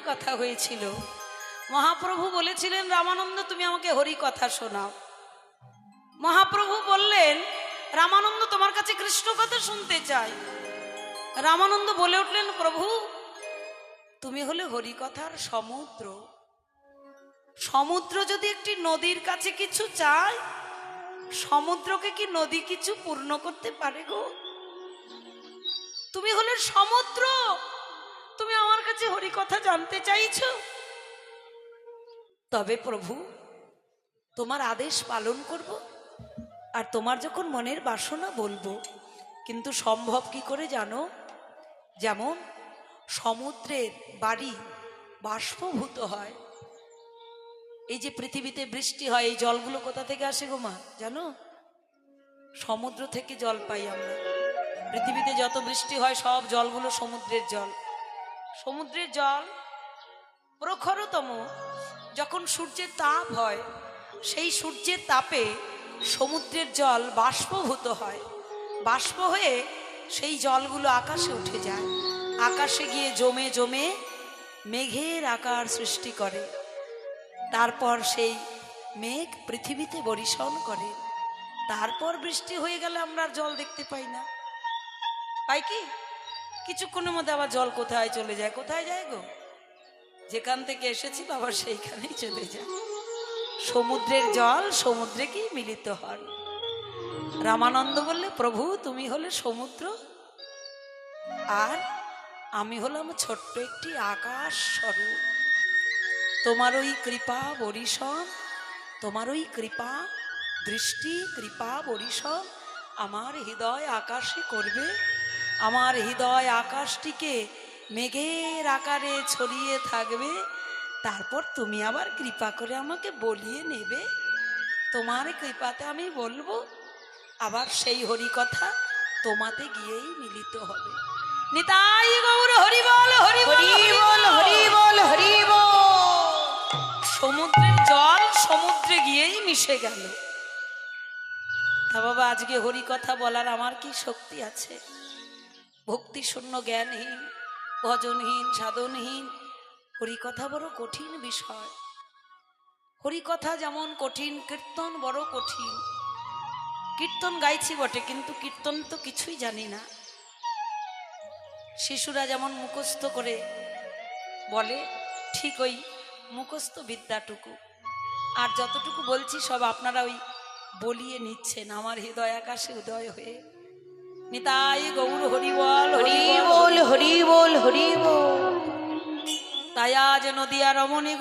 কথা হয়েছিল। মহাপ্রভু বলেছিলেন, রামানন্দ তুমি আমাকে হরি কথা শোনাও। মহাপ্রভু বললেন, রামানন্দ তোমার কাছে কৃষ্ণ কথা শুনতে চাই। রামানন্দ বলে উঠলেন, প্রভু তুমি হলে হরি কথার সমুদ্র। সমুদ্র যদি একটি নদীর কাছে কিছু চায়, সমুদ্রকে কি নদী কিছু পূর্ণ করতে পারে গো? তুমি হলে সমুদ্র, তুমি আমার কাছে হরি কথা জানতে চাইছো। তবে প্রভু তোমার আদেশ পালন করব, আর তোমার যখন মনের বাসনা বলবো। কিন্তু সম্ভব কি করে জানো? যেমন সমুদ্রের বাড়ি বাষ্পভূত হয়। এই যে পৃথিবীতে বৃষ্টি হয়, এই জলগুলো কোথা থেকে আসে গো মা জানো? সমুদ্র থেকে জল পাই আমরা। পৃথিবীতে যত বৃষ্টি হয় সব জলগুলো সমুদ্রের জল। সমুদ্রের জল প্রখরতম যখন সূর্যের তাপ হয়, সেই সূর্যের তাপে সমুদ্রের জল বাষ্পভূত হয়। বাষ্প হয়ে সেই জলগুলো আকাশে উঠে যায়। আকাশে গিয়ে জমে জমে মেঘের আকার সৃষ্টি করে। তারপর সেই মেঘ পৃথিবীতে বর্ষণ করে। তারপর বৃষ্টি হয়ে গেলে আমরা আর জল দেখতে পাই না। পাই কি? কিছুক্ষণের মধ্যে আবার জল কোথায় চলে যায়? কোথায় যায় গো? যেখান থেকে এসেছি বাবা সেইখানেই চলে যায়। সমুদ্রের জল সমুদ্রে কি মিলিত হয়। রামানন্দ বললে, প্রভু তুমি হলে সমুদ্র, আর আমি হলাম ছোট্ট একটি আকাশ স্বরূপ। তোমার ওই কৃপা বরিশন, তোমার ওই কৃপা দৃষ্টি, কৃপা বরিশন আমার হৃদয় আকাশে করবে। আমার হৃদয় আকাশটিকে মেঘের আকারে ছড়িয়ে থাকবে। তারপর তুমি আবার কৃপা করে আমাকে বলিয়ে নেবে। তোমার কৃপাতে আমি বলবো, আবার সেই হরি কথা তোমাতে গিয়েই মিলিত হবে। নিতাই গৌর হরি বল, হরি বল, হরি বল, হরি বল। সমুদ্রের জল সমুদ্রে গিয়েই মিশে গেল। তা বাবা আজকে হরি কথা বলার আমার কি শক্তি আছে? ভক্তি শূন্য, জ্ঞানহীন, ভজনহীন, সাধনহীন। হরি কথা বড় কঠিন বিষয়। হরি কথা যেমন কঠিন, কীর্তন বড় কঠিন। কীর্তন গাইছি বটে, কিন্তু কীর্তন তো কিছুই জানি না। শিশুরা যেমন মুখস্থ করে বলে, ঠিক ওই মুখস্থ বিদ্যাটুকু। আর যতটুকু বলছি সব আপনারা ওই বলিয়ে নিচ্ছেন আমার হৃদয় আকাশে উদয় হয়ে। নিতাই গৌর হরি বল, হরি বল, হরি বল, হরি বল। তাই আজ নদিয়া রমণী